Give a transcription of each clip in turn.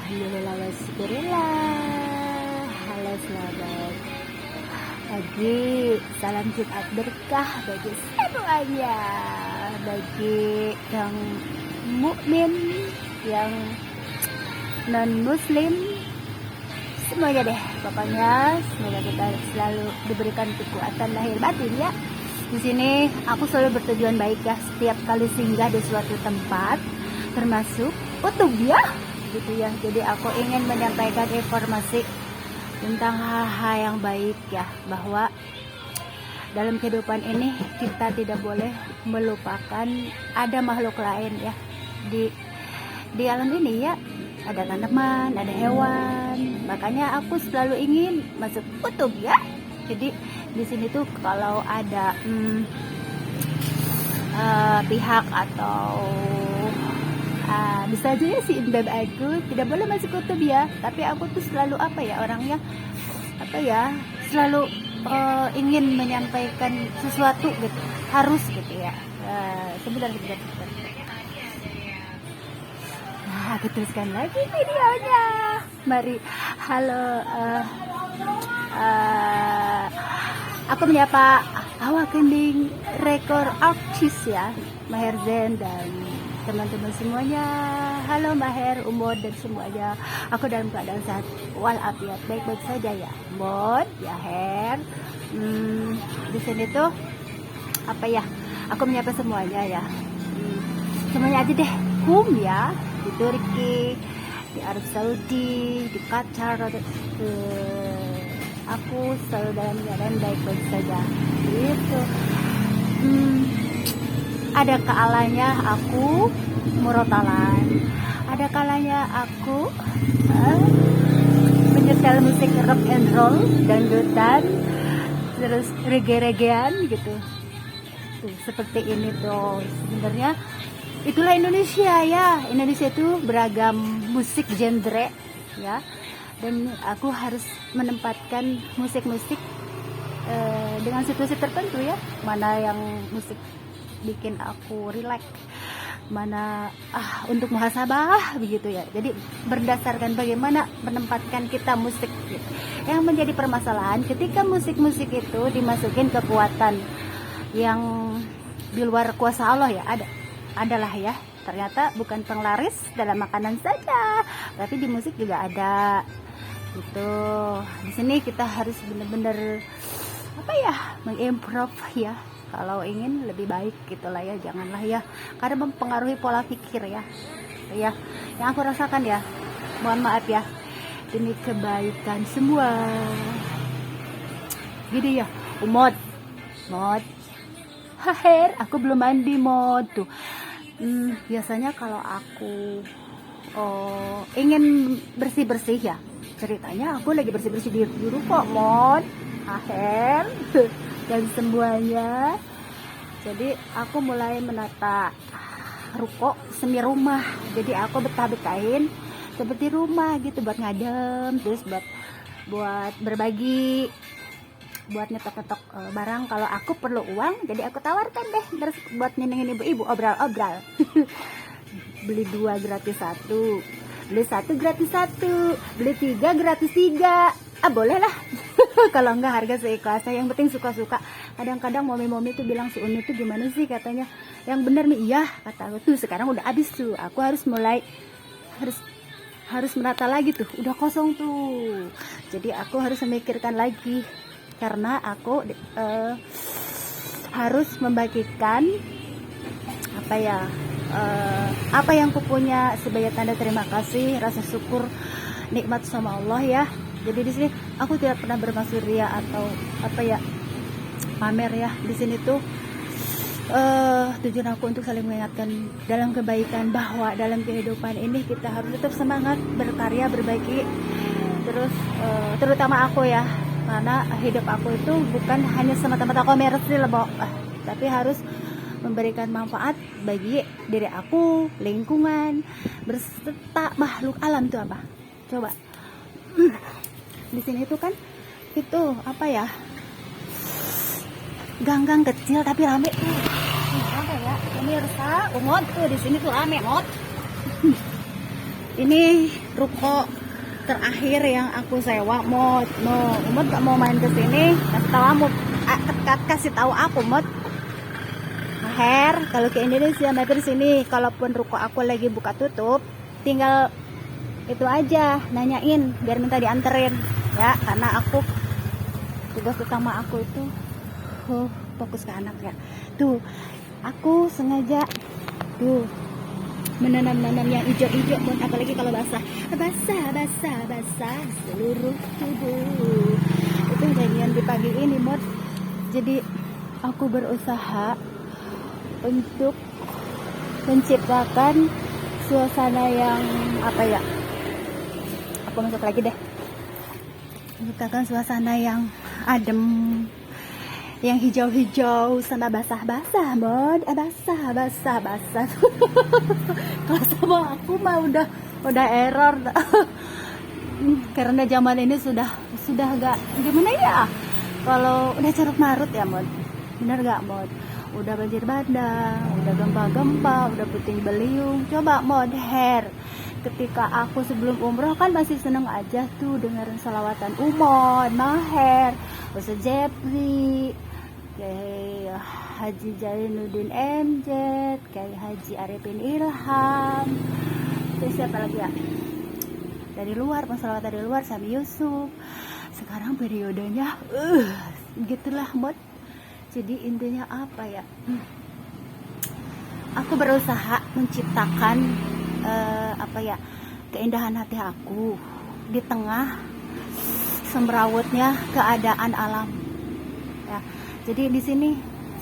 Alhamdulillah wa syukurillah. Halo selamat pagi, salam Jumat berkah bagi semuanya, bagi yang mukmin, yang non muslim, semuanya deh. Pokoknya semoga kita selalu diberikan kekuatan lahir batin ya. Di sini aku selalu bertujuan baik ya, setiap kali singgah di suatu tempat, termasuk Utubia gitu ya. Jadi aku ingin menyampaikan informasi tentang hal-hal yang baik ya, bahwa dalam kehidupan ini kita tidak boleh melupakan ada makhluk lain ya di alam ini ya. Ada tanaman, ada hewan. Makanya aku selalu ingin masuk Utubia. Jadi di sini tuh kalau ada pihak atau bisa aja ya si imbab aku tidak boleh masuk Utubia, tapi aku tuh selalu orangnya selalu ingin menyampaikan sesuatu gitu, harus gitu ya. Sebentar. Nah, aku teruskan lagi videonya. Mari, halo. Aku menyapa awak kending rekor artis ya, Maher Zen dan teman-teman semuanya. Halo Maher, Umod dan semuanya. Aku dalam keadaan sehat walafiat, baik-baik saja ya. Umod, ya Her. Di sini tuh aku menyapa semuanya ya. Semuanya aja deh. Ya, di Turki, di Arab Saudi, di Qatar, aku selalu dalam keadaan baik-baik saja. Gitu. Ada kalanya aku murotalan, ada kalanya aku menyetel musik rock and roll, dangdutan, terus reggae-reggaean gitu. Tuh, seperti ini tuh. Sebenarnya itulah Indonesia ya. Indonesia itu beragam musik genre ya, dan aku harus menempatkan musik-musik dengan situasi tertentu ya. Mana yang musik bikin aku rileks, mana untuk muhasabah begitu ya. Jadi berdasarkan bagaimana menempatkan kita musik gitu. Yang menjadi permasalahan ketika musik-musik itu dimasukin kekuatan yang di luar kuasa Allah ya, adalah ya, ternyata bukan penglaris dalam makanan saja, tapi di musik juga ada gitu. Di sini kita harus benar-benar mengimprove ya, kalau ingin lebih baik gitulah ya. Janganlah ya, karena mempengaruhi pola pikir ya yang aku rasakan ya. Mohon maaf ya, demi kebaikan semua gitu ya. Mod Haher, aku belum mandi mod tuh. Biasanya kalau aku ingin bersih-bersih ya, ceritanya aku lagi bersih-bersih di ruko mod Aher dan semuanya. Jadi aku mulai menata ruko semi rumah. Jadi aku betah-betahin seperti rumah gitu, buat ngadem, terus buat berbagi, buat nyetok-nyetok barang. Kalau aku perlu uang, jadi aku tawarkan deh terus buat nyenengin ibu-ibu, obral-obral. Beli 2 gratis 1, beli 1 gratis 1, beli 3 gratis 3. Boleh lah. Kalau enggak harga seikhlasnya, yang penting suka-suka. Kadang-kadang momi-momi tuh bilang, si Uni tuh gimana sih katanya, yang bener nih. Iya kata aku tuh, sekarang udah habis tuh, aku harus mulai harus menata lagi tuh, udah kosong tuh. Jadi aku harus memikirkan lagi, karena aku harus membagikan apa yang kupunya sebagai tanda terima kasih, rasa syukur, nikmat sama Allah ya. Jadi di sini aku tidak pernah bermaksud ria atau pamer ya. Di sini tuh tujuan aku untuk saling mengingatkan dalam kebaikan, bahwa dalam kehidupan ini kita harus tetap semangat berkarya, berbagi. Terus terutama aku ya, karena hidup aku itu bukan hanya semata-mata komersil, tapi harus memberikan manfaat bagi diri aku, lingkungan, berserta makhluk alam tuh apa. Coba di sini tuh kan itu gang-gang kecil tapi rame tuh. Rame ya, pemirsa, Umod tuh di sini tuh rame, Mod. Ini ruko terakhir yang aku sewa, Mod. Mod gak mau main ke sini, kasih tahu aku, Mod. Her, kalau ke Indonesia mampir sini, kalaupun ruko aku lagi buka tutup, tinggal itu aja nanyain biar minta dianterin ya, karena aku tugas utama aku itu fokus ke anak ya. Tuh aku sengaja tuh menanam yang hijau-hijau, apalagi kalau basah seluruh tubuh. Itu kejadian di pagi ini, Mod. Jadi aku berusaha untuk menciptakan suasana yang apa ya, aku masuk lagi deh, menciptakan suasana yang adem, yang hijau-hijau sama basah-basah, Mod. Basah kalau sama aku mah udah error. Karena zaman ini sudah gak gimana ya, kalau udah carut marut ya, Mod. Bener gak, Mod? Udah banjir bandang, udah gempa-gempa, udah puting beliung. Coba, Mod, Her, ketika aku sebelum umroh kan masih seneng aja tuh dengerin salawatan umon, Maher, Ustaz Jepri, kayak Haji Jainuddin MZ, kayak Haji Arifin Ilham, terus siapa lagi ya, dari luar, salawat dari luar, Sami Yusuf. Sekarang periodenya gitulah, Mod. Jadi intinya apa ya, aku berusaha menciptakan apa ya, keindahan hati aku di tengah semrawutnya keadaan alam ya. Jadi di sini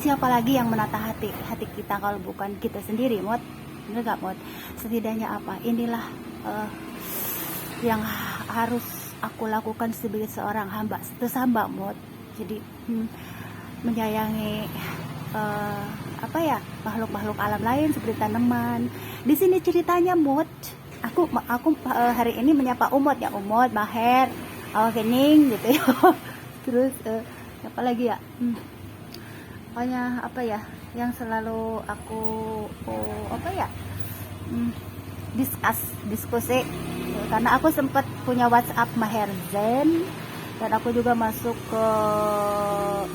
siapa lagi yang menata hati kita kalau bukan kita sendiri, Mod? Bener gak, Mod? Setidaknya apa, inilah yang harus aku lakukan sebagai seorang hamba, Mod. Jadi menyayangi apa ya, makhluk-makhluk alam lain seperti tanaman. Di sini ceritanya, Mod, aku hari ini menyapa Umot ya, Umot, Maher, Kening gitu ya. Terus apa lagi ya, pokoknya apa ya yang selalu aku apa ya, diskusi, karena aku sempat punya WhatsApp Maher Zen, dan aku juga masuk ke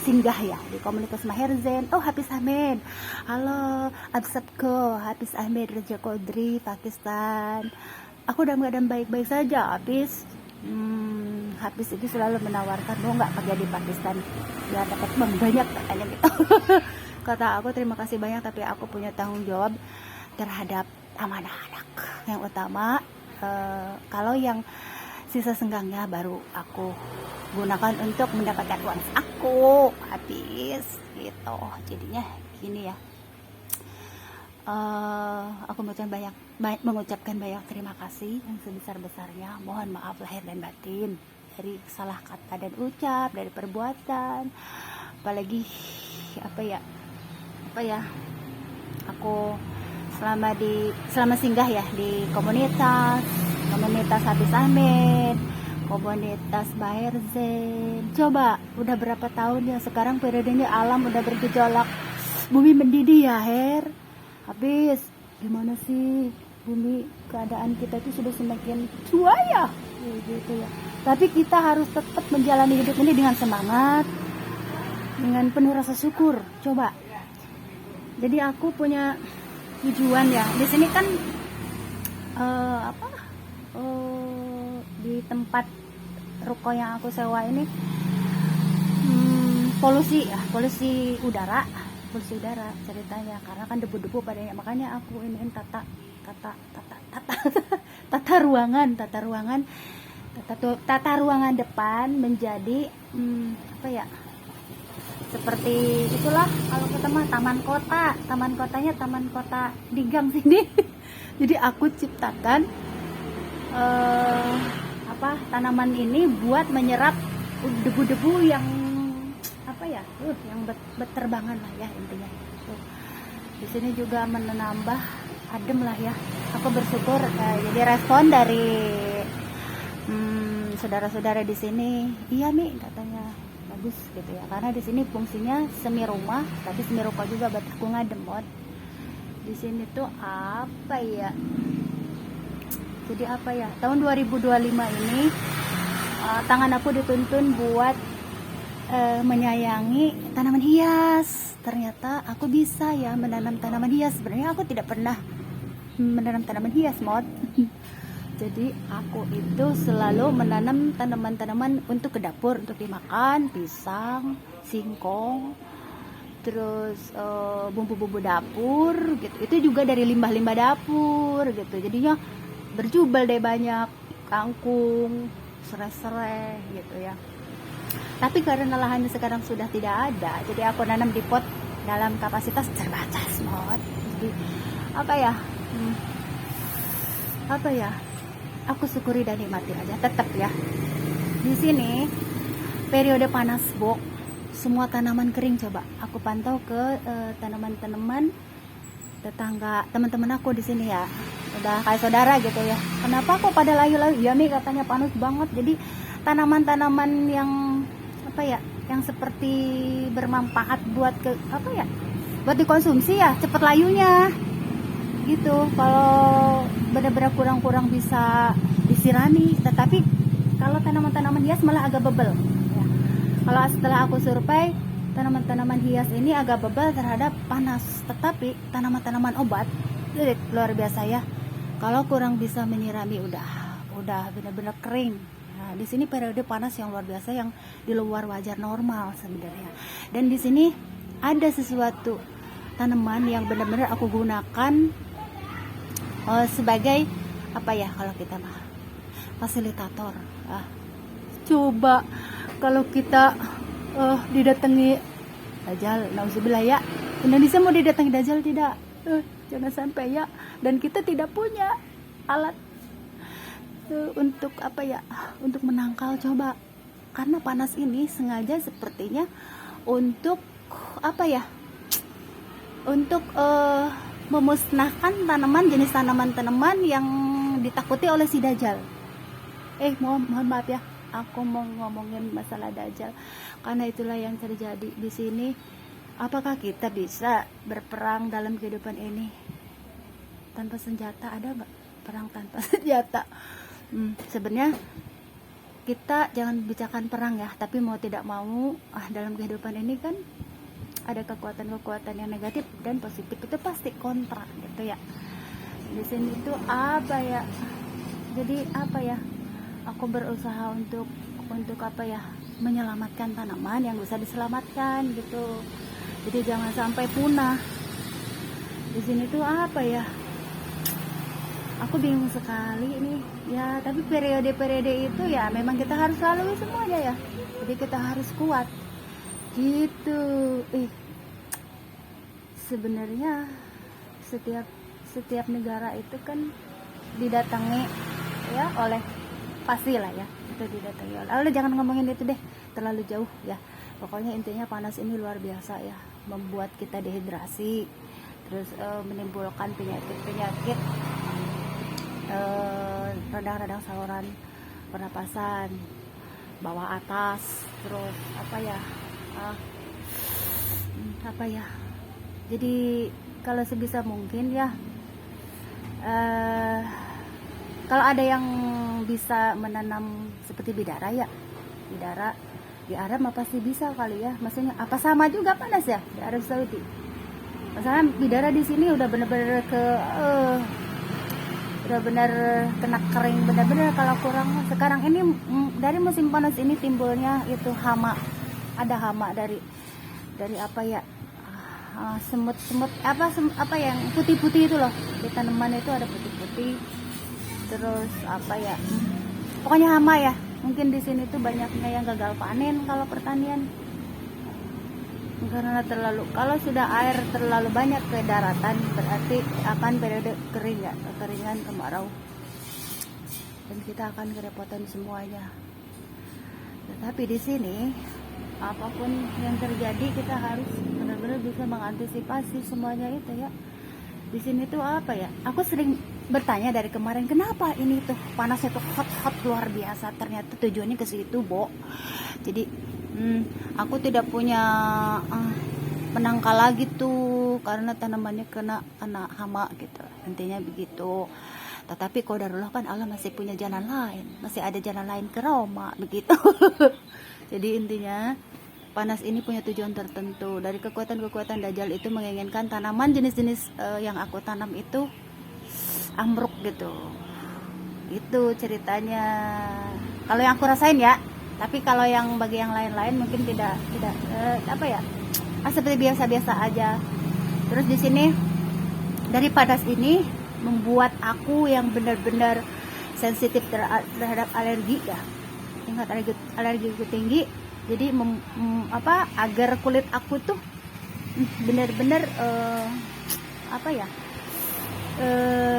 singgah ya di komunitas Maher Zen. Oh, Hafiz Ahmed, halo Absabko, Hafiz Ahmed Raja Kodri, Pakistan. Aku dalam baik-baik saja, Hafiz. Hafiz itu selalu menawarkan, mau nggak kerja di Pakistan biar dapat uang banyak, katanya gitu. Kata aku, terima kasih banyak, tapi aku punya tanggung jawab terhadap amanah anak yang utama. Kalau yang sisa senggangnya baru aku gunakan untuk mendapatkan uang aku, habis gitu. Jadinya gini ya, aku mengucapkan banyak terima kasih yang sebesar-besarnya. Mohon maaf lahir dan batin dari salah kata dan ucap, dari perbuatan, apalagi apa ya, aku selama singgah ya di komunitas Hafiz Ahmed, komunitas Maher Zen. Coba udah berapa tahun ya sekarang, periodenya alam udah bergejolak, bumi mendidih ya, Her. Habis gimana sih bumi, keadaan kita itu sudah semakin tua ya, gitu ya. Tapi kita harus tetap menjalani hidup ini dengan semangat, dengan penuh rasa syukur. Coba. Jadi aku punya tujuan ya. Di sini kan di tempat ruko yang aku sewa ini polusi udara ceritanya, karena kan debu-debu padanya. Makanya aku iniin tata ruangan depan menjadi apa ya, seperti itulah kalau kita mah taman kota di gang sini. Jadi aku ciptakan tanaman ini buat menyerap debu-debu yang apa ya, yang berterbangan lah ya intinya. Di sini juga menambah adem lah ya. Aku bersyukur jadi respon dari saudara-saudara di sini, iya nih katanya bagus gitu ya, karena di sini fungsinya semi rumah tapi semi ruko juga buat aku ngadem, Mod. Di sini tuh apa ya, Jadi apa ya, tahun 2025 ini tangan aku dituntun buat menyayangi tanaman hias. Ternyata aku bisa ya menanam tanaman hias. Sebenarnya aku tidak pernah menanam tanaman hias, mod. Jadi aku itu selalu menanam tanaman-tanaman untuk ke dapur, untuk dimakan, pisang, singkong, terus bumbu-bumbu dapur gitu. Itu juga dari limbah-limbah dapur gitu. Jadinya berjubel deh, banyak kangkung, serai-serai gitu ya. Tapi karena lahannya sekarang sudah tidak ada, jadi aku nanam di pot dalam kapasitas terbatas, mod. Jadi apa ya, aku syukuri dan nikmati aja. Tetap ya, di sini periode panas, Bo, semua tanaman kering. Coba aku pantau ke tanaman-tanaman tetangga, teman-teman aku di sini ya, udah kayak saudara gitu ya. Kenapa kok pada layu-layu? Ya nih, katanya panas banget. Jadi tanaman-tanaman yang yang seperti bermanfaat buat buat dikonsumsi ya, cepet layunya gitu. Kalau benar-benar kurang bisa disirami. Tetapi kalau tanaman-tanaman hias malah agak bebel ya. Kalau setelah aku survei, tanaman-tanaman hias ini agak bebel terhadap panas. Tetapi tanaman-tanaman obat luar biasa ya, kalau kurang bisa menyirami udah benar-benar kering. Nah, di sini periode panas yang luar biasa, yang di luar wajar normal sebenarnya. Dan di sini ada sesuatu tanaman yang benar-benar aku gunakan sebagai kalau kita mah fasilitator. Coba kalau kita didatangi Dajjal, nauzubillah ya. Indonesia mau didatangi Dajjal tidak? Jangan sampai ya. Dan kita tidak punya alat untuk untuk menangkal. Coba, karena panas ini sengaja sepertinya untuk untuk memusnahkan jenis tanaman-tanaman yang ditakuti oleh si Dajjal. Mohon maaf ya, aku mau ngomongin masalah Dajjal karena itulah yang terjadi di sini. Apakah kita bisa berperang dalam kehidupan ini tanpa senjata? Ada nggak perang tanpa senjata? Sebenarnya kita jangan bicarakan perang ya, tapi mau tidak mau dalam kehidupan ini kan ada kekuatan-kekuatan yang negatif dan positif, itu pasti kontra gitu ya. Di sini tuh jadi aku berusaha untuk menyelamatkan tanaman yang bisa diselamatkan gitu. Jadi jangan sampai punah. Di sini tuh aku bingung sekali nih ya. Tapi periode-periode itu ya memang kita harus lalui semuanya ya. Jadi kita harus kuat gitu. Sebenarnya setiap negara itu kan didatangi ya oleh, pastilah ya, itu didatangi oleh. Jangan ngomongin itu deh, terlalu jauh ya. Pokoknya intinya panas ini luar biasa ya, membuat kita dehidrasi, terus menimbulkan penyakit radang-radang saluran pernapasan bawah atas, terus jadi kalau sebisa mungkin ya, kalau ada yang bisa menanam seperti bidara ya, bidara di Arab pasti bisa kali ya. Maksudnya apa sama juga panas ya di Arab Saudi. Masalah bidara di sini udah bener-bener kena kering bener-bener. Kalau kurang sekarang ini dari musim panas ini timbulnya itu hama. Ada hama dari semut-semut yang putih-putih itu loh. Di tanaman itu ada putih-putih. Terus pokoknya hama ya. Mungkin di sini tuh banyaknya yang gagal panen kalau pertanian. Karena kalau sudah air terlalu banyak ke daratan, berarti akan periode kering ya, kekeringan, kemarau. Dan kita akan kerepotan semuanya. Tetapi di sini apapun yang terjadi kita harus benar-benar bisa mengantisipasi semuanya itu ya. Di sini tuh aku sering bertanya dari kemarin, kenapa ini tuh panasnya tuh hot luar biasa. Ternyata tujuannya ke situ, Bo. Jadi aku tidak punya penangkal lagi tuh karena tanamannya kena hama gitu. Intinya begitu. Tetapi qadarullah kan Allah masih punya jalan lain, masih ada jalan lain ke Roma begitu. Jadi intinya panas ini punya tujuan tertentu. Dari kekuatan-kekuatan Dajjal itu menginginkan tanaman jenis-jenis yang aku tanam itu ambruk gitu. Itu ceritanya. Kalau yang aku rasain ya. Tapi kalau yang bagi yang lain-lain mungkin tidak apa ya? Seperti biasa-biasa aja. Terus di sini dari panas ini membuat aku yang benar-benar sensitif terhadap alergi ya. Tingkat alergiku tinggi. Jadi agar kulit aku tuh benar-benar apa ya?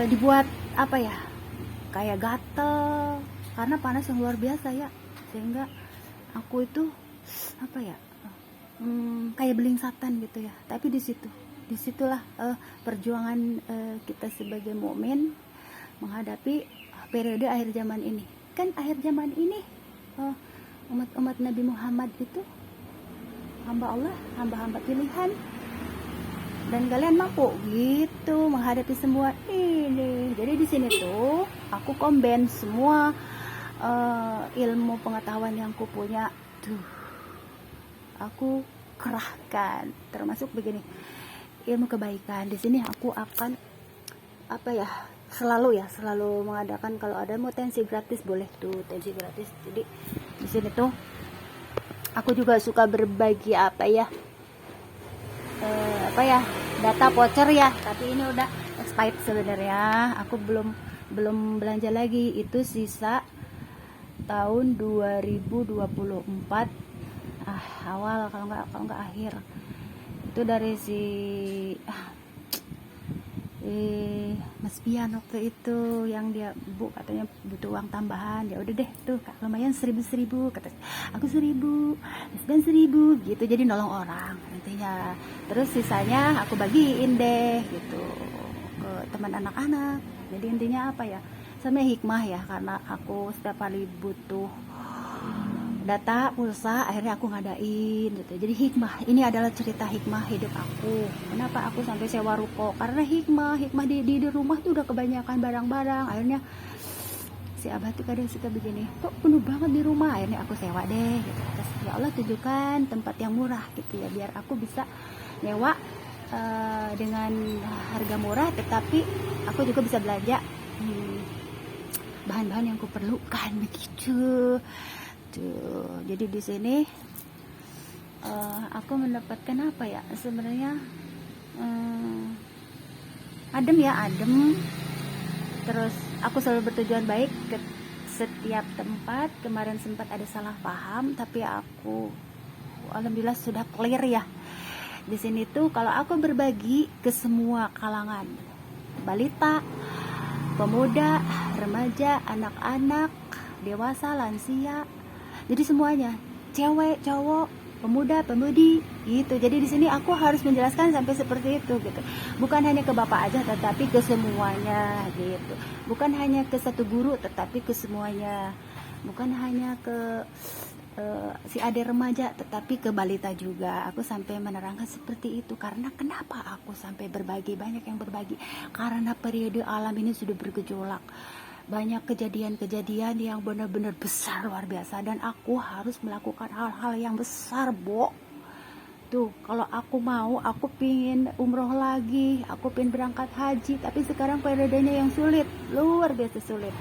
Dibuat apa ya? Kayak gatel karena panas yang luar biasa ya. Sehingga aku itu apa ya? Kayak beling satan gitu ya. Tapi disitulah perjuangan kita sebagai mukmin menghadapi periode akhir zaman ini. Kan akhir zaman ini umat Nabi Muhammad itu hamba Allah, hamba-hamba pilihan, dan kalian mampu gitu menghadapi semua ini. Jadi di sini tuh aku combine semua ilmu pengetahuan yang aku punya tuh, aku kerahkan, termasuk begini, ilmu kebaikan. Di sini aku akan selalu mengadakan, kalau ada mau tensi gratis boleh tuh, tensi gratis. Jadi di sini tuh aku juga suka berbagi data voucher ya, tapi ini udah expired sebenarnya. Aku belum belanja lagi, itu sisa tahun 2024 awal, kalau nggak akhir. Itu dari si Mas Pian waktu itu, yang dia Bu katanya butuh uang tambahan. Ya udah deh tuh Kak, lumayan 1.000 kata aku, 1.000 dan 1.000 gitu, jadi nolong orang intinya. Terus sisanya aku bagiin deh gitu ke teman anak-anak. Jadi intinya apa ya, sama hikmah ya, karena aku setiap kali butuh data pulsa akhirnya aku ngadain gitu. Jadi hikmah ini adalah cerita hikmah hidup aku. Kenapa aku sampai sewa ruko? Karena hikmah di rumah tuh udah kebanyakan barang-barang. Akhirnya si abah tuh kadang suka begini, kok penuh banget di rumah. Akhirnya aku sewa deh gitu. Terus ya Allah tunjukkan tempat yang murah gitu ya, biar aku bisa nyewa dengan harga murah, tetapi aku juga bisa belanja bahan-bahan yang kuperlukan begitu. Tuh, jadi di sini aku mendapatkan apa ya, sebenarnya adem. Terus aku selalu bertujuan baik ke setiap tempat. Kemarin sempat ada salah paham, tapi aku alhamdulillah sudah clear ya. Di sini tuh kalau aku berbagi ke semua kalangan, balita, pemuda, remaja, anak-anak, dewasa, lansia, jadi semuanya, cewek, cowok, pemuda, pemudi, gitu. Jadi di sini aku harus menjelaskan sampai seperti itu, gitu. Bukan hanya ke bapak aja, tetapi ke semuanya, gitu. Bukan hanya ke satu guru, tetapi ke semuanya. Bukan hanya ke si adik remaja, tetapi ke balita juga. Aku sampai menerangkan seperti itu. Karena kenapa aku sampai berbagi, banyak yang berbagi? Karena periode alam ini sudah bergejolak. Banyak kejadian-kejadian yang benar-benar besar, luar biasa, dan aku harus melakukan hal-hal yang besar, Bo. Tuh, kalau aku mau, aku pingin umroh lagi, aku pingin berangkat haji, tapi sekarang periodenya yang sulit, luar biasa sulit.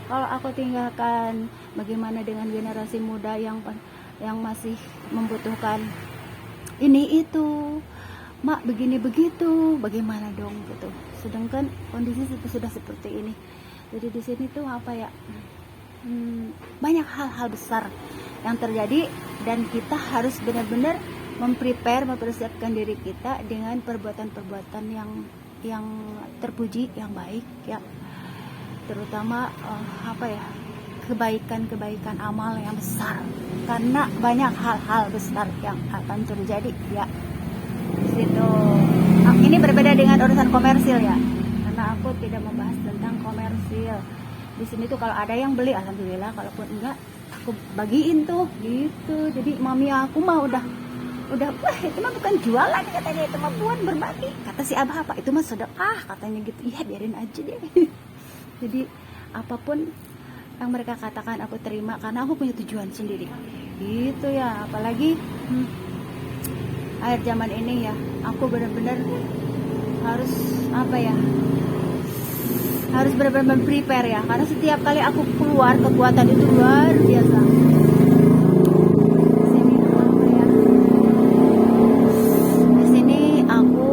Kalau aku tinggalkan, bagaimana dengan generasi muda yang masih membutuhkan ini itu, mak begini begitu, bagaimana dong gitu. Sedangkan kondisi sudah seperti ini. Jadi di sini tuh apa ya, banyak hal-hal besar yang terjadi, dan kita harus benar-benar mempersiapkan diri kita dengan perbuatan-perbuatan yang terpuji, yang baik ya, terutama kebaikan amal yang besar, karena banyak hal-hal besar yang akan terjadi ya. Di situ ini berbeda dengan urusan komersil ya, karena aku tidak membahas tentang komersil. Di sini tuh kalau ada yang beli alhamdulillah, kalaupun enggak aku bagiin tuh gitu. Jadi mami aku mah udah wah itu mah bukan jualan katanya, itu mah buat berbagi. Kata si abah apa itu mah sedekah katanya gitu. Iya biarin aja deh. Jadi apapun yang mereka katakan aku terima karena aku punya tujuan sendiri gitu ya. Apalagi akhir zaman ini ya, aku benar-benar harus harus benar-benar prepare ya, karena setiap kali aku keluar kekuatan itu luar biasa. Di sini aku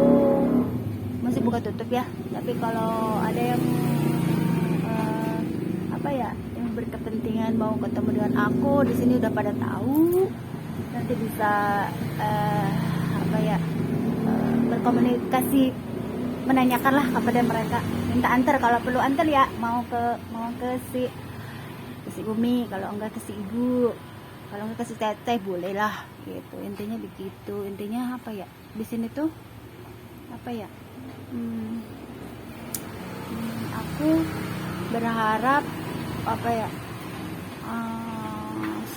masih buka tutup ya, tapi kalau ada yang yang berkepentingan mau ketemu dengan aku di sini udah pada tahu, nanti bisa berkomunikasi, menanyakanlah kepada mereka, minta antar kalau perlu antar ya, mau ke si Umi, kalau enggak ke si Ibu, kalau enggak ke si Teteh boleh lah gitu. Intinya begitu. Intinya di sini tuh aku berharap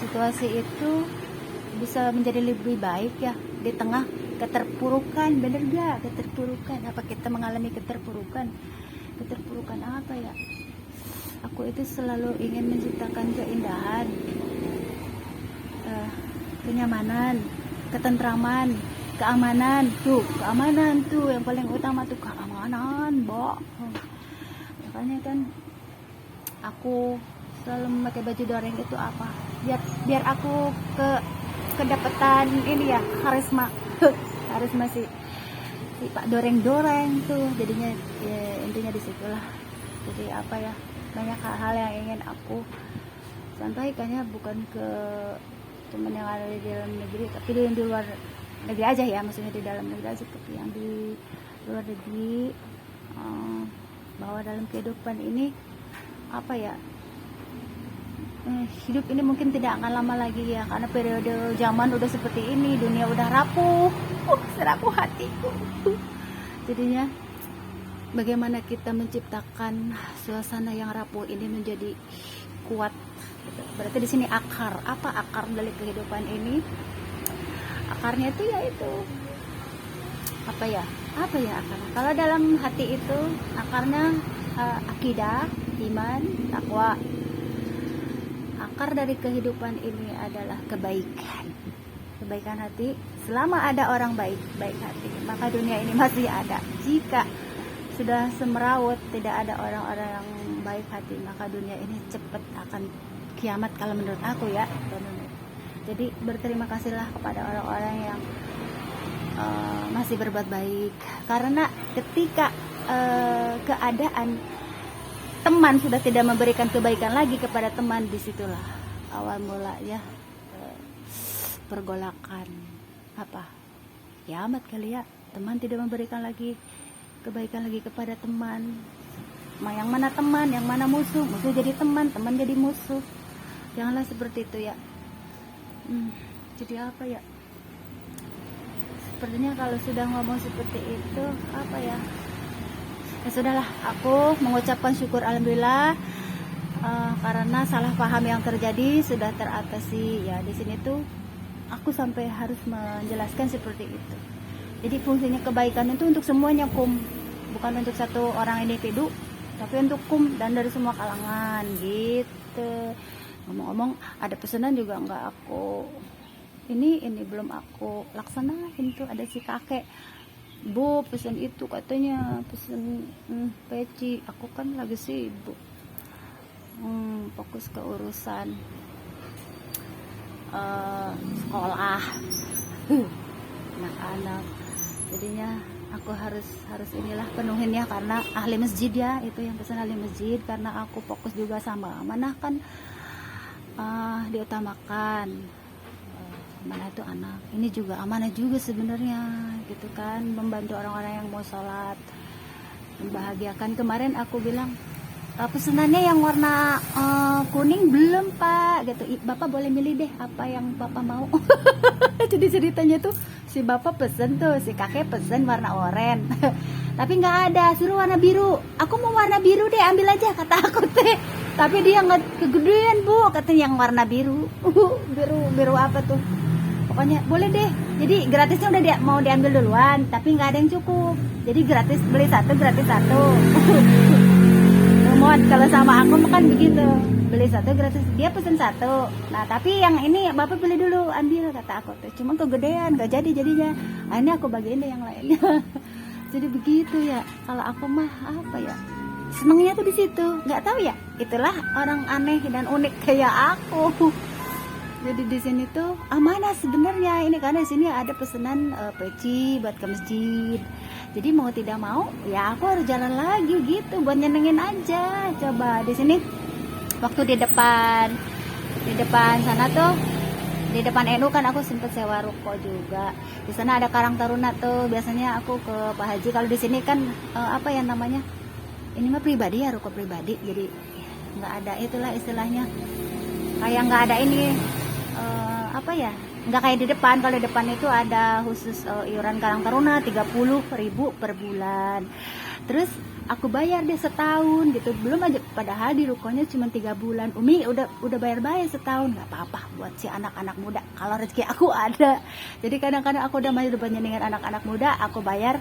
situasi itu bisa menjadi lebih baik ya di tengah keterpurukan. Bener gak? Keterpurukan, apa kita mengalami keterpurukan aku itu selalu ingin menciptakan keindahan, kenyamanan, ketentraman, keamanan tuh yang paling utama tuh, keamanan, makanya kan aku selalu memakai baju doreng itu biar aku kedapatan ini ya, karisma si Pak doreng tuh, jadinya ya, intinya disitulah. Jadi banyak hal yang ingin aku sampaikannya, bukan ke teman yang ada di dalam negeri, tapi di luar negeri aja ya, maksudnya di dalam negeri aja, tapi yang di luar negeri, bahwa dalam kehidupan ini hidup ini mungkin tidak akan lama lagi ya, karena periode zaman udah seperti ini, dunia udah rapuh, serapuh hatiku. Jadinya bagaimana kita menciptakan suasana yang rapuh ini menjadi kuat gitu. Berarti di sini akar dari kehidupan ini, akarnya itu yaitu akar. Kalau dalam hati itu akarnya akidah, iman, takwa. Akar dari kehidupan ini adalah kebaikan hati. Selama ada orang baik hati, maka dunia ini masih ada. Jika sudah semrawut, tidak ada orang-orang yang baik hati, maka dunia ini cepat akan kiamat kalau menurut aku ya. Jadi berterima kasihlah kepada orang-orang yang masih berbuat baik, karena ketika keadaan teman sudah tidak memberikan kebaikan lagi kepada teman, disitulah awal mulanya pergolakan kiamat kali ya. Teman tidak memberikan lagi kebaikan lagi kepada teman, yang mana teman, yang mana musuh jadi teman jadi musuh. Janganlah seperti itu ya. Jadi sepertinya kalau sudah ngomong seperti itu ya sudahlah, aku mengucapkan syukur alhamdulillah karena salah paham yang terjadi sudah teratasi ya. Di sini tuh aku sampai harus menjelaskan seperti itu. Jadi fungsinya kebaikan itu untuk semuanya, bukan untuk satu orang individu, tapi untuk dan dari semua kalangan gitu. Ngomong-ngomong, ada pesanan juga nggak aku ini belum aku laksanain tuh. Ada si kakek, Bu, pesan itu katanya, pesan peci. Aku kan lagi sibuk fokus ke urusan sekolah anak-anak. Jadinya aku harus inilah penuhin ya, karena ahli masjid ya, itu yang pesan ahli masjid, karena aku fokus juga sama amanah kan, diutamakan. Amanah itu anak, ini juga amanah juga sebenarnya gitu kan, membantu orang-orang yang mau sholat, membahagiakan. Kemarin aku bilang pesenannya yang warna kuning belum Pak gitu, Bapak boleh milih deh apa yang Bapak mau. Jadi ceritanya tuh si Bapak pesen tuh, si kakek pesen warna oranye. Tapi nggak ada, suruh warna biru. Aku mau warna biru deh, ambil aja kata aku teh. Tapi dia nggak, kegedean Bu, katanya yang warna biru. Biru apa tuh? Pokoknya boleh deh. Jadi gratisnya udah mau diambil duluan, tapi nggak ada yang cukup. Jadi gratis, beli satu gratis satu. Mod kalau sama aku makan begitu, beli satu gratis, dia pesen satu. Nah tapi yang ini bapak beli dulu, ambil kata aku tuh, cuma kegedean gak jadi jadinya. Nah, ini aku bagiin deh yang lainnya. Jadi begitu ya. Kalau aku mah apa ya, senengnya tuh di situ, nggak tahu ya, itulah orang aneh dan unik kayak aku. Jadi di sini tuh amanah sebenarnya ini, karena di sini ada pesanan peci buat ke masjid. Jadi mau tidak mau ya aku harus jalan lagi gitu buat nyenengin aja. Coba di sini waktu di depan sana tuh, di depan NU kan aku sempet sewa ruko juga. Di sana ada Karang Taruna tuh, biasanya aku ke Pak Haji. Kalau di sini kan apa ya namanya, ini mah pribadi ya, ruko pribadi, jadi nggak ada itulah istilahnya, kayak nggak ada ini apa ya, nggak kayak di depan. Kalau di depan itu ada khusus iuran Karang Taruna 30.000 per bulan, terus aku bayar deh setahun gitu, belum aja, padahal di rukonya cuma 3 bulan. Umi udah bayar setahun, nggak apa-apa buat si anak-anak muda kalau rezeki aku ada. Jadi kadang-kadang aku udah nyenengin anak-anak muda, aku bayar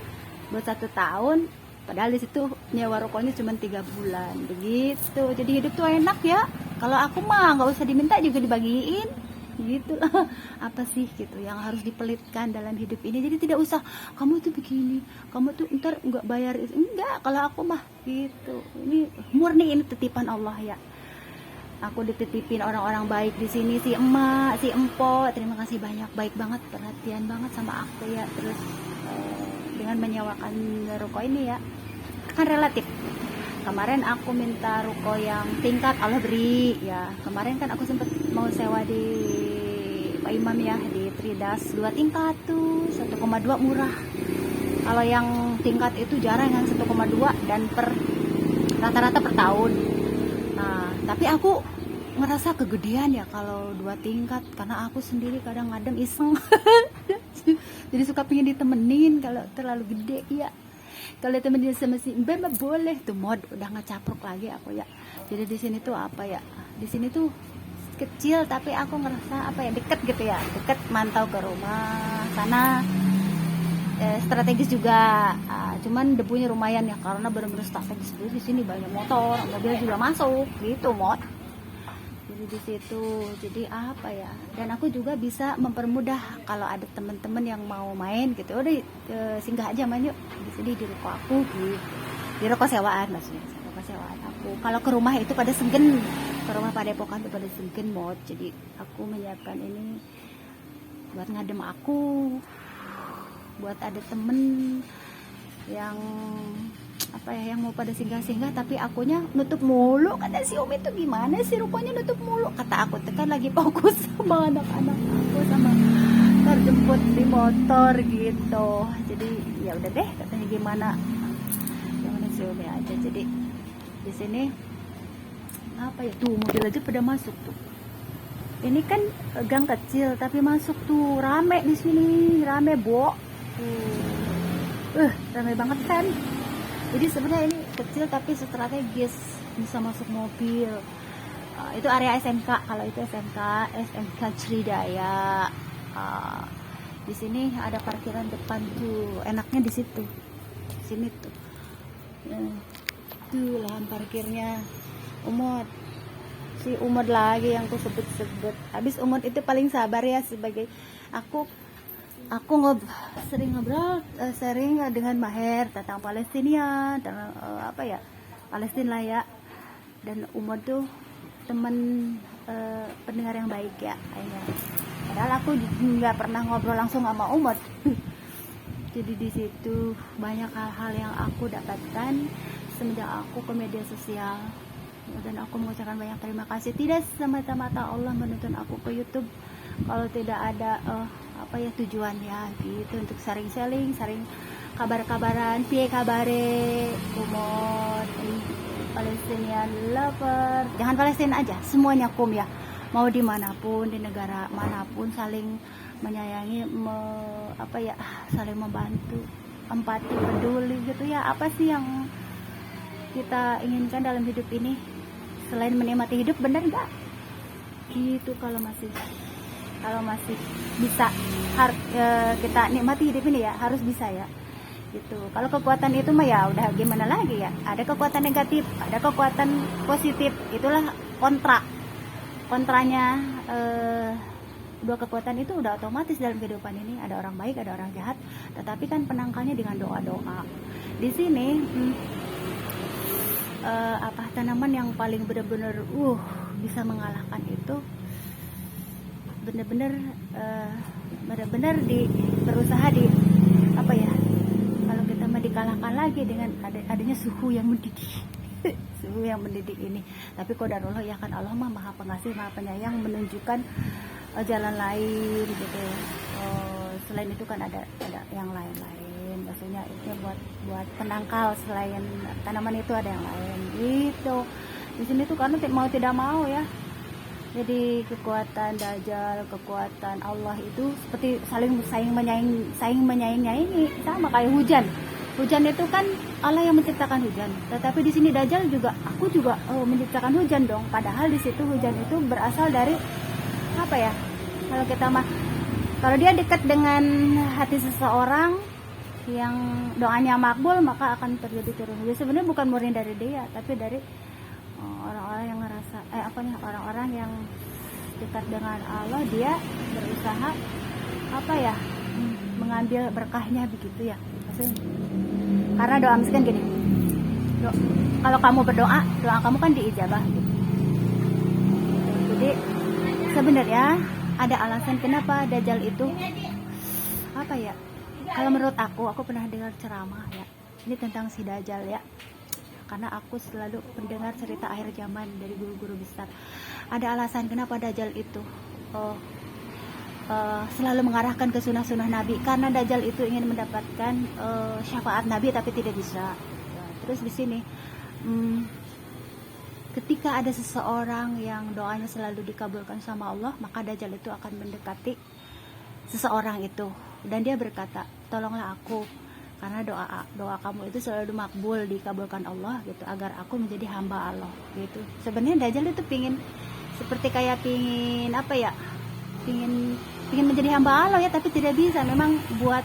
buat 1 tahun, padahal di situ nyewa rukonya cuma 3 bulan begitu. Jadi hidup tuh enak ya. Kalau aku mah nggak usah diminta juga dibagiin gitu lah. Apa sih gitu yang harus dipelitkan dalam hidup ini? Jadi tidak usah kamu tuh begini, kamu tuh ntar nggak bayar itu, enggak. Kalau aku mah gitu, ini murni, ini titipan Allah ya. Aku dititipin orang-orang baik di sini, si emak, si empo, terima kasih banyak, baik banget, perhatian banget sama aku ya. Terus dengan menyewakan ruko ini ya, kan relatif. Kemarin aku minta ruko yang tingkat, Allah beri ya. Kemarin kan aku sempat mau sewa di Pak Imam ya, di Tridas 2 tingkat tuh 1,2 murah. Kalau yang tingkat itu jarang, yang 1,2 dan rata-rata per tahun. Nah, tapi aku ngerasa kegedean ya kalau 2 tingkat, karena aku sendiri kadang ngadem iseng. Jadi suka pengen ditemenin kalau terlalu gede ya. Kalau temen dia sama si Mbak mah boleh tuh, mod udah ngecapruk lagi aku ya. Jadi di sini tuh apa ya, di sini tuh kecil tapi aku ngerasa apa ya, deket gitu ya, deket mantau ke rumah sana, strategis juga. Cuman debunya lumayan ya, karena benar-benar strategis. Di sini banyak motor, mobil juga masuk gitu mod. Jadi di situ, jadi apa ya, dan aku juga bisa mempermudah kalau ada teman-teman yang mau main gitu, udah singgah aja main yuk di sini di ruko aku gitu, di ruko sewaan maksudnya, ruko sewaan aku. Kalau ke rumah itu pada segen, ke rumah Padepokan itu pada segen mod. Jadi aku menyiapkan ini buat ngadem aku, buat ada temen yang apa ya, yang mau pada singgah-singgah, tapi akunya nutup mulu. Kata si Umi tuh gimana sih rupanya nutup mulu, kata aku tuh kan lagi fokus sama anak-anak aku, sama terjemput di motor gitu. Jadi ya udah deh, katanya gimana si Umi aja. Jadi di sini apa ya, tuh mobil aja pada masuk tuh. Ini kan gang kecil tapi masuk tuh rame di sini, rame bo tuh, rame banget kan. Jadi sebenarnya ini kecil tapi strategis, bisa masuk mobil. Itu area SMK, kalau itu SMK Sridaya. Di sini ada parkiran depan tuh, enaknya di situ, sini tuh. Tuh lahan parkirnya. Si Umut lagi yang aku sebut-sebut. Habis Umut itu paling sabar ya, sebagai aku sering ngobrol dengan Maher tentang Palestina, tentang apa ya, Palestina lah ya. Dan Umut tuh teman pendengar yang baik ya kayaknya. Padahal aku nggak pernah ngobrol langsung sama Umut. Jadi di situ banyak hal-hal yang aku dapatkan semenjak aku ke media sosial. Dan aku mengucapkan banyak terima kasih. Tidak semata-mata Allah menuntun aku ke YouTube kalau tidak ada apa ya tujuan ya gitu, untuk sharing kabar-kabaran, piye kabare Umut, Palestinian lover. Jangan Palestina aja, semuanya ya, mau dimanapun, di negara manapun, saling menyayangi, apa ya, saling membantu, empati, peduli gitu ya. Apa sih yang kita inginkan dalam hidup ini selain menikmati hidup, benar nggak gitu? Kalau masih bisa kita nikmati hidup ini ya, harus bisa ya gitu. Kalau kekuatan itu mah ya udah gimana lagi ya, ada kekuatan negatif, ada kekuatan positif, itulah kontranya. Dua kekuatan itu udah otomatis dalam kehidupan ini, ada orang baik, ada orang jahat, tetapi kan penangkalnya dengan doa-doa. Di sini tanaman yang paling benar-benar bisa mengalahkan itu benar-benar berusaha kalau kita mau dikalahkan lagi dengan adanya suhu yang mendidih. Suhu yang mendidih ini, tapi qadarullah ya kan, Allah mah maha pengasih maha penyayang, menunjukkan jalan lain gitu. Selain itu kan ada yang lain, maksudnya itu buat penangkal, selain tanaman itu ada yang lain gitu. Di sini tuh karena mau tidak mau ya, jadi kekuatan Dajjal, kekuatan Allah itu seperti saling menyaingi, sama kayak hujan. Hujan itu kan Allah yang menciptakan hujan, tetapi di sini Dajjal juga, aku juga menciptakan hujan dong. Padahal di situ hujan itu berasal dari kalau dia dekat dengan hati seseorang yang doanya makbul, maka akan terjadi turun hujan. Sebenarnya bukan murni dari dia, tapi dari orang-orang yang ngerasa orang-orang yang dekat dengan Allah, dia berusaha mengambil berkahnya begitu ya. Karena doa miskin gini, kalau kamu berdoa, doa kamu kan diijabah gitu. Jadi sebenarnya ada alasan kenapa Dajjal itu kalau menurut aku pernah dengar ceramah ya, ini tentang si Dajjal ya, karena aku selalu mendengar cerita akhir zaman dari guru-guru besar. Ada alasan kenapa Dajjal itu selalu mengarahkan ke sunnah-sunnah Nabi, karena Dajjal itu ingin mendapatkan syafaat Nabi tapi tidak bisa. Terus di sini ketika ada seseorang yang doanya selalu dikabulkan sama Allah, maka Dajjal itu akan mendekati seseorang itu dan dia berkata, tolonglah aku karena doa kamu itu selalu makbul, dikabulkan Allah gitu, agar aku menjadi hamba Allah gitu. Sebenarnya Dajjal itu pingin menjadi hamba Allah ya, tapi tidak bisa. Memang buat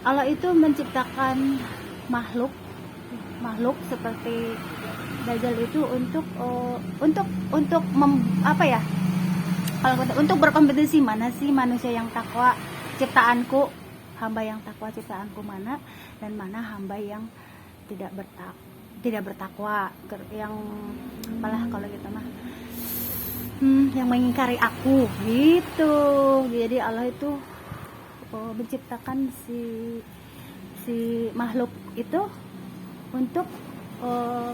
Allah itu menciptakan makhluk seperti Dajjal itu untuk berkompetisi, mana sih manusia yang takwa ciptaanku, hamba yang takwa ciptaanku mana, dan mana hamba yang tidak bertakwa, yang kalau kita mah yang mengingkari aku gitu. Jadi Allah itu menciptakan si makhluk itu untuk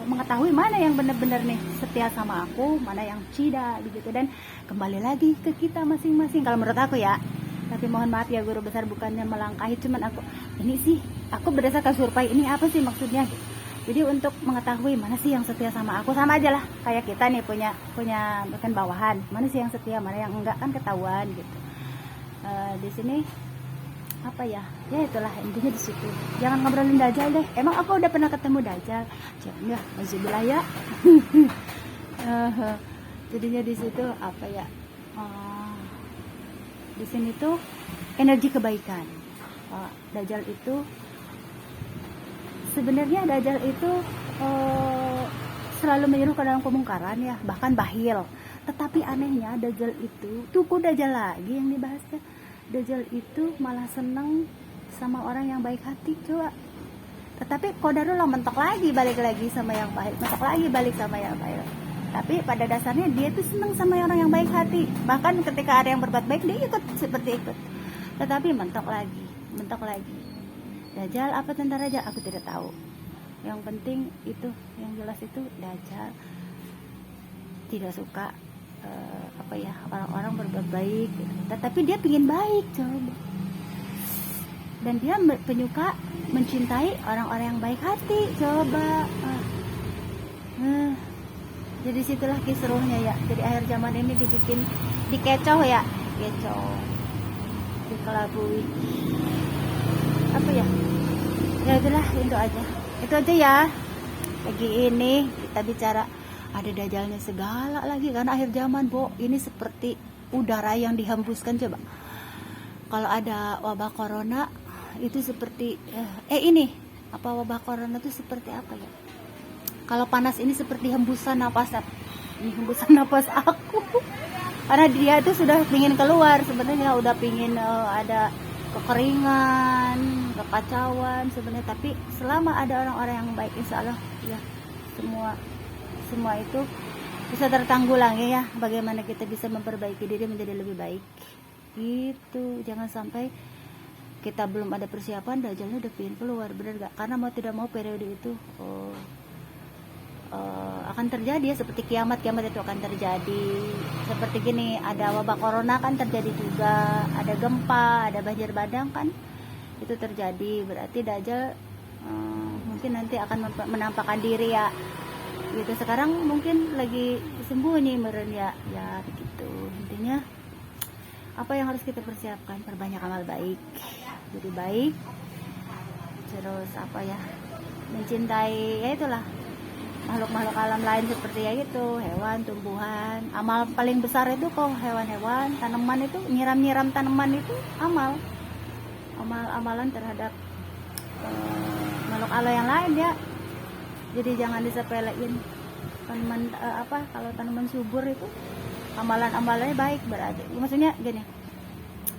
mengetahui mana yang benar-benar nih setia sama aku, mana yang tidak begitu. Dan kembali lagi ke kita masing-masing kalau menurut aku ya. Tapi mohon maaf ya guru besar, bukannya melangkahi, cuman aku berdasarkan survei ini apa sih maksudnya. Jadi untuk mengetahui mana sih yang setia sama aku, sama aja lah kayak kita nih punya bukan bawahan, mana sih yang setia, mana yang enggak, kan ketahuan gitu. Di sini ya itulah intinya di situ. Jangan ngobrolin Dajjal deh. Emang aku udah pernah ketemu Dajjal? Jangan, masih ya. Jadinya di situ di sini tuh energi kebaikan. Dajjal itu sebenarnya selalu menyuruh ke dalam kemungkaran ya, bahkan bahil. Tetapi anehnya Dajjal itu, Dajjal lagi yang dibahasnya. Dajjal itu malah seneng sama orang yang baik hati, coba. Tetapi qadarullah mentok lagi, balik lagi sama yang baik, mentok lagi balik sama yang baik. Tapi pada dasarnya dia tuh seneng sama orang yang baik hati. Bahkan ketika ada yang berbuat baik, dia ikut. Tetapi mentok lagi. Dajjal apa tentang Dajjal? Aku tidak tahu. Yang penting itu, yang jelas itu Dajjal tidak suka orang-orang berbuat baik gitu. Tetapi dia pingin baik, coba. Dan dia penyuka mencintai orang-orang yang baik hati, coba. Jadi situlah kisruhnya ya. Jadi akhir zaman ini dikecoh ya, dikelabui. Ya itulah, itu aja ya. Pagi ini kita bicara ada Dajjalnya segala lagi karena akhir zaman, ini seperti udara yang dihembuskan. Coba kalau ada wabah corona itu seperti ini apa, wabah corona itu seperti apa ya, kalau panas ini seperti hembusan napas, ini hembusan napas aku karena dia itu sudah pingin keluar sebenarnya, udah pingin ada kekeringan, kekacauan sebenarnya, tapi selama ada orang-orang yang baik, insya Allah ya semua itu bisa tertanggulangi ya. Bagaimana kita bisa memperbaiki diri menjadi lebih baik itu, jangan sampai kita belum ada persiapan dajalnya udah pingin keluar, bener gak? Karena mau tidak mau periode itu akan terjadi ya, seperti kiamat itu akan terjadi. Seperti gini, ada wabah corona kan terjadi juga, ada gempa, ada banjir bandang kan itu terjadi, berarti dajjal mungkin nanti akan menampakkan diri ya gitu. Sekarang mungkin lagi sembunyi meren ya begitu. Intinya apa yang harus kita persiapkan, perbanyak amal baik, jadi baik, terus apa ya, mencintai ya itulah makhluk-makhluk alam lain seperti ya gitu, hewan, tumbuhan. Amal paling besar itu kok hewan-hewan, tanaman itu, nyiram tanaman itu amalan terhadap makhluk Allah yang lain ya. Jadi jangan disepelein tanaman kalau tanaman subur itu amalannya baik, berarti maksudnya gini,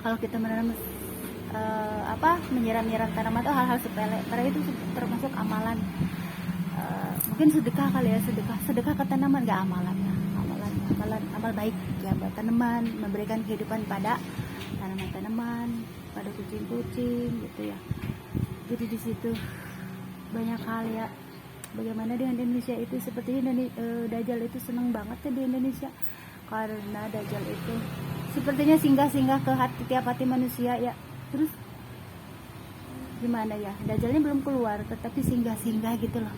kalau kita menanam menyiram tanaman itu hal-hal sepele, karena itu termasuk amalan. Mungkin sedekah kali ya, sedekah ke tanaman, gak amalan ya, amal baik ya buat tanaman, memberikan kehidupan pada tanaman-tanaman, pada kucing-kucing gitu ya. Jadi di situ banyak hal ya. Bagaimana di Indonesia itu, seperti ini dajjal itu seneng banget ya di Indonesia, karena dajjal itu sepertinya singgah-singgah ke tiap hati manusia ya. Terus gimana ya, dajjalnya belum keluar tetapi singgah-singgah gitu loh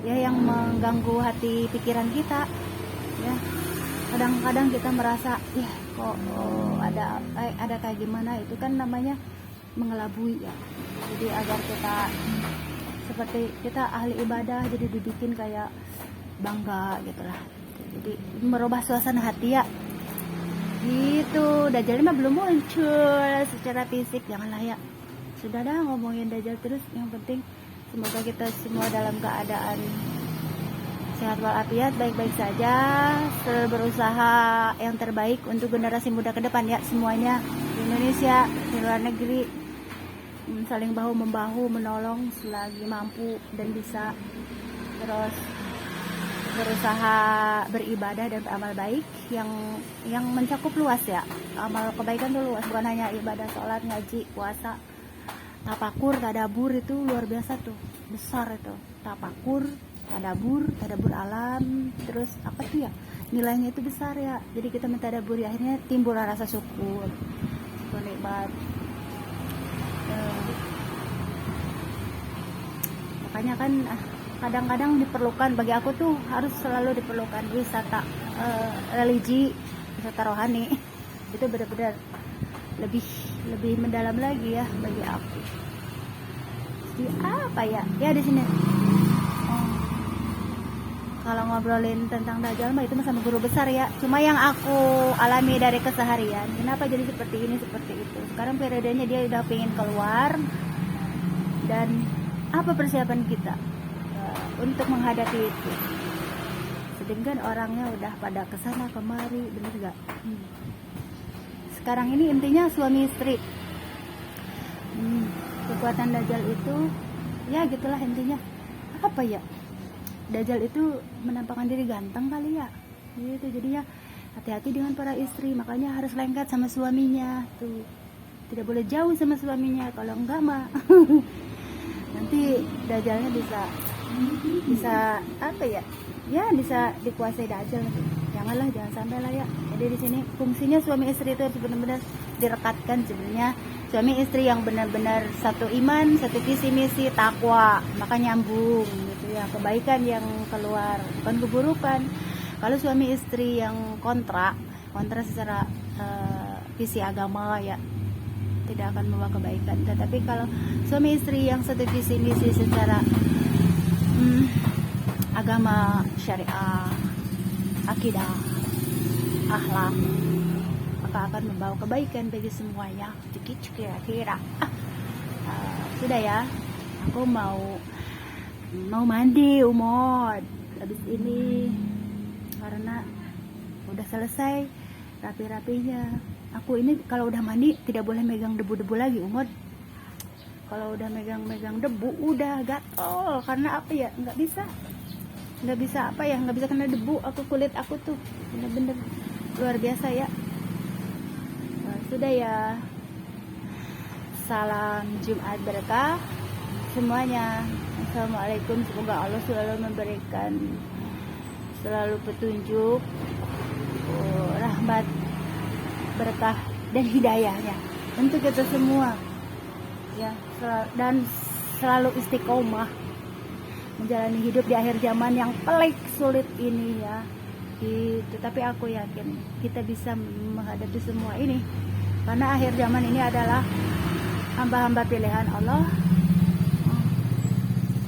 ya, yang mengganggu hati pikiran kita ya. Kadang-kadang kita merasa ya kok ada kayak gimana, itu kan namanya mengelabui ya. Jadi agar kita seperti kita ahli ibadah, jadi dibikin kayak bangga gitulah, jadi merubah suasana hati ya gitu. Dajjal mah belum muncul secara fisik, janganlah ya, sudah dah ngomongin dajjal terus. Yang penting semoga kita semua dalam keadaan sehat walafiat, baik-baik saja, selalu berusaha yang terbaik untuk generasi muda ke depan ya, semuanya di Indonesia, di luar negeri, saling bahu-membahu menolong selagi mampu dan bisa, terus berusaha beribadah dan beramal baik yang mencakup luas ya. Amal kebaikan itu luas, bukan hanya ibadah, sholat, ngaji, puasa, tafakur, tadabur, itu luar biasa tuh, besar itu. Tafakur, tadabur alam, terus apa tuh ya, nilainya itu besar ya. Jadi kita mentadaburi, akhirnya timbul rasa syukur, nikmat. Makanya kan kadang-kadang diperlukan, bagi aku tuh harus selalu diperlukan wisata religi, wisata rohani. Itu benar-benar lebih mendalam lagi ya bagi aku. Jadi apa ya di sini kalau ngobrolin tentang dajjal mah itu sama guru besar ya. Cuma yang aku alami dari keseharian, kenapa jadi seperti ini seperti itu. Sekarang periodenya dia udah pengen keluar, dan apa persiapan kita untuk menghadapi itu. Sedangkan orangnya udah pada kesana kemari, bener gak? Sekarang ini intinya suami istri. Kekuatan dajjal itu ya gitulah intinya. Apa ya, dajjal itu menampakkan diri ganteng kali ya gitu. Jadi ya hati-hati dengan para istri, makanya harus lengket sama suaminya tuh, tidak boleh jauh sama suaminya. Kalau enggak mah nanti dajjalnya bisa apa ya bisa dikuasai dajjal. Jangan sampai lah ya. Jadi di sini fungsinya suami istri itu harus benar-benar direkatkan sebenarnya. Suami istri yang benar-benar satu iman, satu visi misi, takwa, maka nyambung gitu ya, kebaikan yang keluar, bukan keburukan. Kalau suami istri yang kontra secara visi agama ya, tidak akan membawa kebaikan. Tetapi kalau suami istri yang satu visi misi secara agama, syariah, akidah, akhlak, maka akan membawa kebaikan bagi semuanya. Begitu kira-kira. Sudah ya, aku mau mandi umod habis ini karena udah selesai rapi-rapinya. Aku ini kalau udah mandi tidak boleh megang debu-debu lagi umod. Kalau udah megang debu udah gatel, karena apa ya, nggak bisa apa ya, nggak bisa kena debu. Kulit aku tuh bener-bener luar biasa ya. Sudah ya, salam Jumat berkah semuanya. Assalamualaikum, semoga Allah selalu memberikan petunjuk, rahmat, berkah dan hidayahnya untuk kita semua ya, dan selalu istiqomah menjalani hidup di akhir zaman yang pelik sulit ini ya gitu. Tapi aku yakin kita bisa menghadapi semua ini, karena akhir zaman ini adalah hamba-hamba pilihan Allah,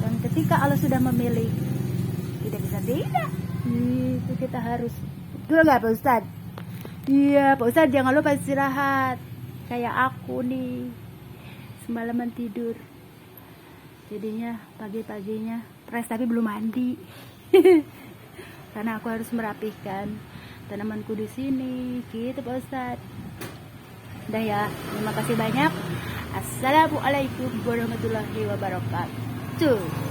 dan ketika Allah sudah memilih tidak bisa tidak itu. Kita harus, betul nggak Pak Ustadz? Iya Pak Ustadz, jangan lupa istirahat. Kayak aku nih semalaman tidur, jadinya pagi-paginya stres tapi belum mandi karena aku harus merapihkan tanamanku di sini gitu Pak Ustadz. Udah ya, terima kasih banyak. Assalamualaikum warahmatullahi wabarakatuh.